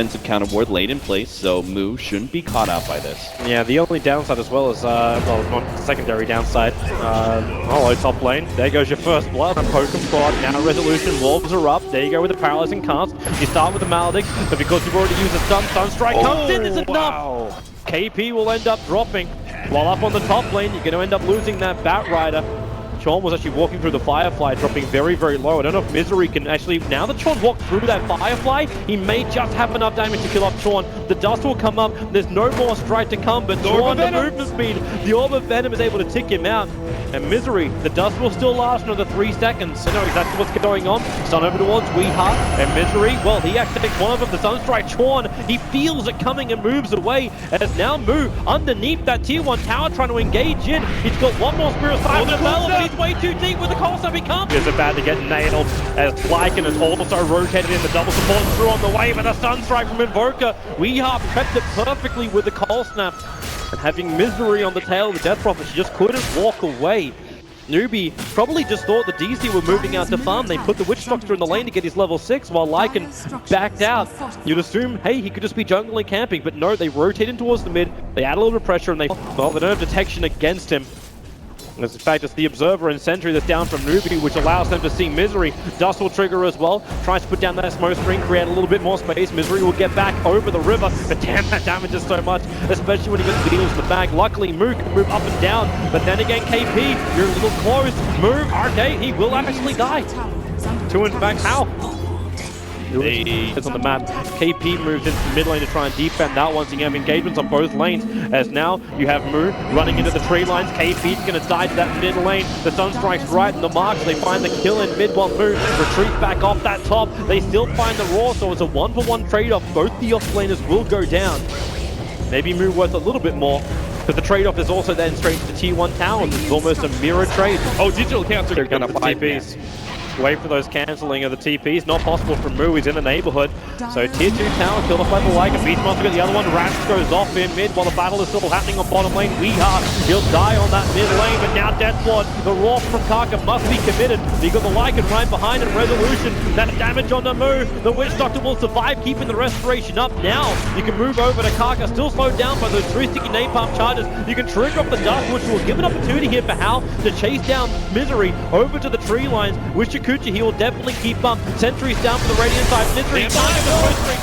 defensive counter ward laid in place, so Moo shouldn't be caught out by this. Yeah, the only downside as well is, well, not secondary downside. Hello, top lane. There goes your first blood. A Pokemon spot. Now Resolution wolves are up. There you go with the paralyzing cast. You start with the Maledict, but because you've already used a stun strike comes in, isn't enough. KP will end up dropping. While up on the top lane, you're going to end up losing that Bat Rider. Chorn was actually walking through the Firefly, dropping very, very low. I don't know if Misery can actually... Now that Chorn walked through that Firefly, he may just have enough damage to kill off Chorn. The dust will come up. There's no more strike to come, but Chorn, the movement speed, the Orb of Venom is able to tick him out. And Misery, the dust will still last another 3 seconds. So know exactly what's going on. Stun over towards Weeheart. And Misery, well, he actually takes one of them. The Sunstrike Chorn, he feels it coming and moves away. As now Moo, underneath that tier 1 tower, trying to engage in. He's got one more Spirit Side with a Bell, but he's way too deep with the Cold Snap he comes. Is about to get nailed as Lycan is also rotated in the double support through on the way, but the Sunstrike from Invoker. Weeheart prepped it perfectly with the Cold Snap. And having Misery on the tail of the Death Prophet, she just couldn't walk away. Newbee probably just thought the DC were moving out to farm. They put the Witch Doctor in the lane to get his level 6 while Lycan backed out. You'd assume, hey, he could just be jungling camping, but no, they rotate in towards the mid. They add a little bit of pressure and they don't have detection against him. As in fact, it's the Observer and Sentry that's down from Newbee, which allows them to see Misery. Dust will trigger as well. Tries to put down that smoke screen, create a little bit more space. Misery will get back over the river, but damn, that damages so much, especially when he gets Beetles in the bag. Luckily, Moo can move up and down, but then again, KP, you're a little close. Move, okay, he will actually die. Two in fact, how? It's on the map. KP moves into the mid lane to try and defend that one, so you have engagements on both lanes. As now you have Moo running into the tree lines. KP's going to die to that mid lane. The Sunstrike's right in the mark, so they find the kill in mid while Moo retreats back off that top. They still find the Raw, so it's a 1-for-1 trade-off. Both the off-laners will go down. Maybe Moo worth a little bit more, but the trade-off is also then straight to the Tier 1 tower. It's almost a mirror trade. Oh, digital counter. They're going to TPs. Wait for those cancelling of the TPs. Not possible for Moo. He's in the neighborhood. So tier 2 tower killed off by the Lycan. Beast Monster got the other one. Rash goes off in mid while the battle is still happening on bottom lane. Weeheart, he'll die on that mid lane, but now Deathblood, the Raw from Kaka must be committed. You got the Lycan right behind him. Resolution, that damage on the Moo. The Witch Doctor will survive, keeping the restoration up. Now you can move over to Kaka, still slowed down by those 3 sticky napalm charges. You can trigger up the dust, which will give an opportunity here for Hal to chase down Misery over to the tree lines. With Shikuchi, he will definitely keep up. Sentry's down for the Radiant side. Misery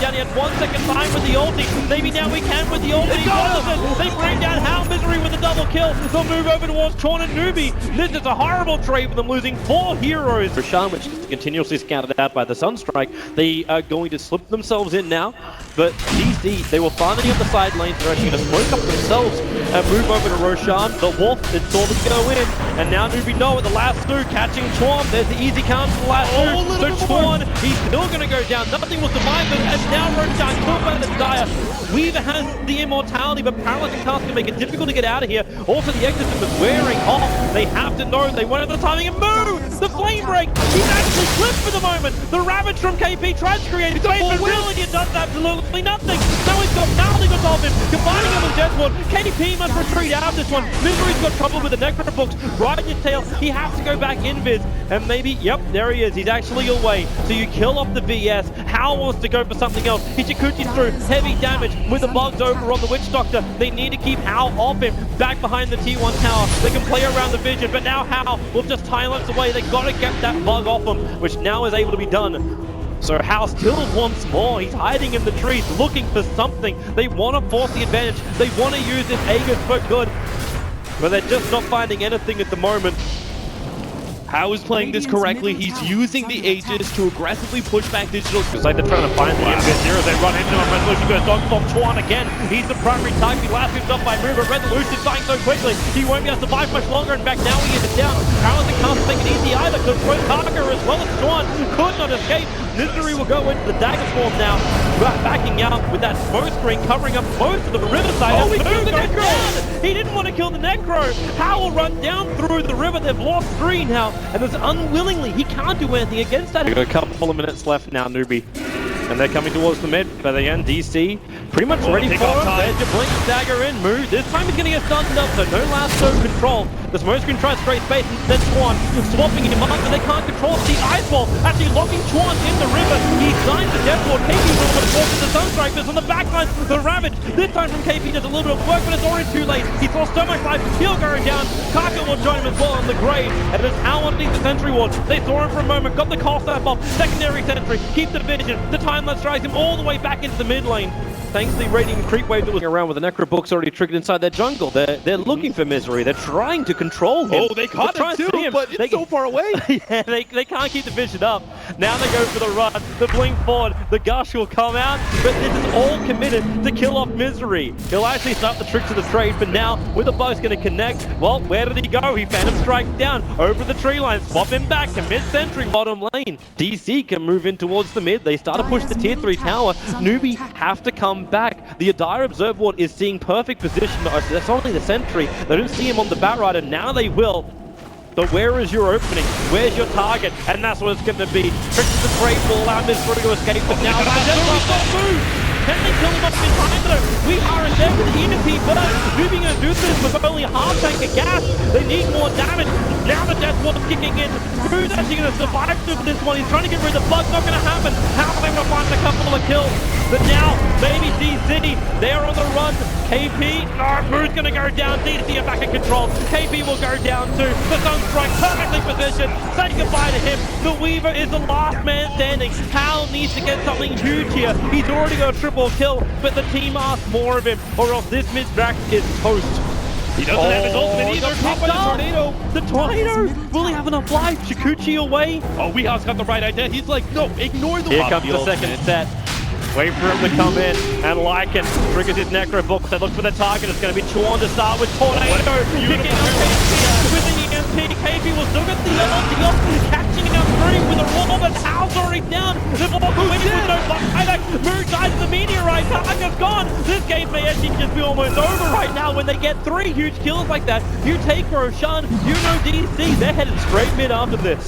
down. He had 1 second time with the ulti. Maybe now we can with the ulti. They bring down Hal. Misery with a double kill. They'll move over towards Chorn and Newbee. This is a horrible trade with them losing 4 heroes. Rashan, which is continuously scouted out by the Sunstrike. They are going to slip themselves in now. But DC, they were finally on the side lanes. They're actually going to smoke up themselves and move over to Roshan. The Wolf did sort of go in. And now Newbee with the last 2 catching Chorn. There's the easy count for the last 2. So Chorn, he's still going to go down. Nothing will survive him. And now Roshan killed by the Dire. Weaver has the immortality, but Paralyzing Cast can make it difficult to get out of here. Also, the Exorcism is wearing off. They have to know they won't have the timing. And Moo, the Flame Break, he's actually clipped for the moment. The Ravage from KP tries to create space, but really it does absolutely nothing. Now he's got Maledict on top of him, combining him with Deathblood. KP must retreat out of this one. Misery's got trouble with the Necrobooks. Right in his tail, he has to go back invis. And maybe, yep, there he is. He's actually away. So you kill off the VS. Hal wants to go for something else. Hichikuchi's through. Heavy damage with the bugs over on the Witch Doctor. They need to keep Hal off him. Back behind the T1 tower. They can play around the vision, but now Hal will just silence away. They got to get that bug off him, which now is able to be done. So Hal still wants more. He's hiding in the trees, looking for something. They want to force the advantage. They want to use this Aegis for good, but they're just not finding anything at the moment. How is playing this correctly? He's using the Aegis to aggressively push back digital. It's like they're trying to find the Invis here as they run into him. Resolution goes dogfall Chorn again. He's the primary target. He last picked up by Move, but Resolution's dying so quickly. He won't be able to survive much longer. In fact, now he is down. Paralyzing can't make it easy either because both Kaka as well as Chorn could not escape. Misery will go into the dagger form now, backing out with that smoke screen covering up most of the riverside. Oh, he killed the Necro! He didn't want to kill the Necro. Hal will run down through the river. They've lost 3 now, and it's unwillingly, he can't do anything against that. We've got a couple of minutes left now, Newbee. And they're coming towards the mid, but again, DC pretty much ready for him. There's your blink dagger in, Move. This time he's going to get stunned up, so no last no control. The smoke screen tries straight space, and then Chorn swapping him up, and they can't control the ice wall. Actually locking Chorn in the river. He He signs the death ward. KP's a little bit forward the Sunstrike, but on the backline, the Ravage. This time from KP does a little bit of work, but it's already too late. He's lost so much life. He'll go down. Kaka will join him as well on the grave. And it's Hal underneath the sentry ward. They saw him for a moment, got the cost that off. Secondary sentry, keep the vision. The timeline drives him all the way back into the mid lane. Thanks to the radiant creep wave that was around with the Necro books already triggered inside their jungle. They're looking for Misery. They're trying to control him. Oh, they caught him too, but it's so far away. Yeah, they can't keep the vision up. Now they go for the run, the blink forward, the gush will come out, but this is all committed to kill off Misery. He'll actually start the tricks of the trade, but now with the bug's going to connect, well, where did he go? He Phantom Strike down, over the tree line, swap him back to mid-sentry bottom lane. DC can move in towards the mid. They start to push the tier 3 tower. Newbee have to come back. The Dire Observe Ward is seeing perfect position. That's only the sentry. They don't see him on the Batrider. Now they will. So where is your opening? Where's your target? And that's what it's going to be. Tricks of the trade will allow Misery to escape, but now can they kill him off in time though? We are in there with the EMP burn. Newbee going to do this with only half tank of gas. They need more damage. Now the death ward's kicking in. Who's actually going to survive through this one? He's trying to get rid of the bug. Not going to happen. How are they going to find a couple of kills? But now, baby DC, they're on the run. KP, Moon's going to go down. DC are back in control. KP will go down too. The Sunstrike perfectly positioned. Say goodbye to him. The Weaver is the last man standing. Hal needs to get something huge here. He's already got a triple kill, but the team asks more of him, or else this mid-drac is toast. He doesn't have his ultimate either. Caught by the tornado. The tornado! Will he have enough life? Shikuchi away? Oh, Weehouse got the right idea. He's like, no, ignore the Here comes the second set. Wait for him to come in, and Lycan triggers his Necro book. They look for the target. It's going to be Chuan to start with Tornado. Picking up KP with the EMP. KP will still get the ulti off, catching him out through with a roll, but Hal's already down. They've all waiting with no buyback. Moon dies the meteorite. Target's gone. This game may actually just be almost over right now when they get 3 huge kills like that. You take Roshan, you know DC. They're headed straight mid after this.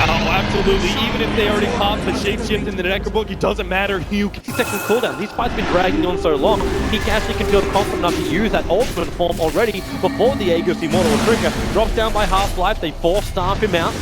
Oh, absolutely. Even if they already popped the shapeshift in the Necrobook, it doesn't matter. You 60-second cooldown. These fights have been dragging on so long. He actually can feel confident enough to use that ultimate form already before the Aegis Immortal trigger. Drops down by half-life. They force stamp him out.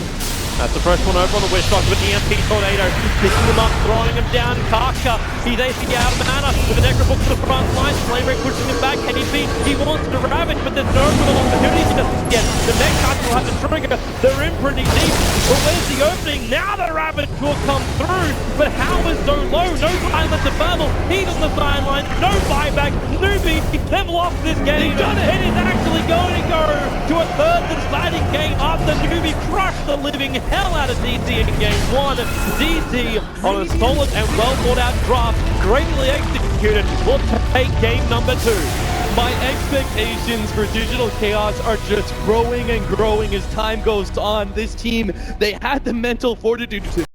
That's the first one over on the Wish Rock with the EMP Tornado. Picking him up, throwing him down. Kaka, he's AC out of mana with the Necrobook to the front line. Flamebreak pushing him back. KP, he wants to ravage, but there's no real opportunity to get. The next cast will have to trigger. They're in pretty deep. But where's the opening? Now the ravage will come through. But how is so low? No silence to battle. He's on the sideline. No buyback. Newbee, they've lost this game. They've done it. It is actually going to go to a third deciding game after Newbee crushed the living hell out of DC in game 1. DC on a solid and well thought out draft, greatly executed, will take game number 2. My expectations for Digital Chaos are just growing and growing as time goes on. This team, they had the mental fortitude to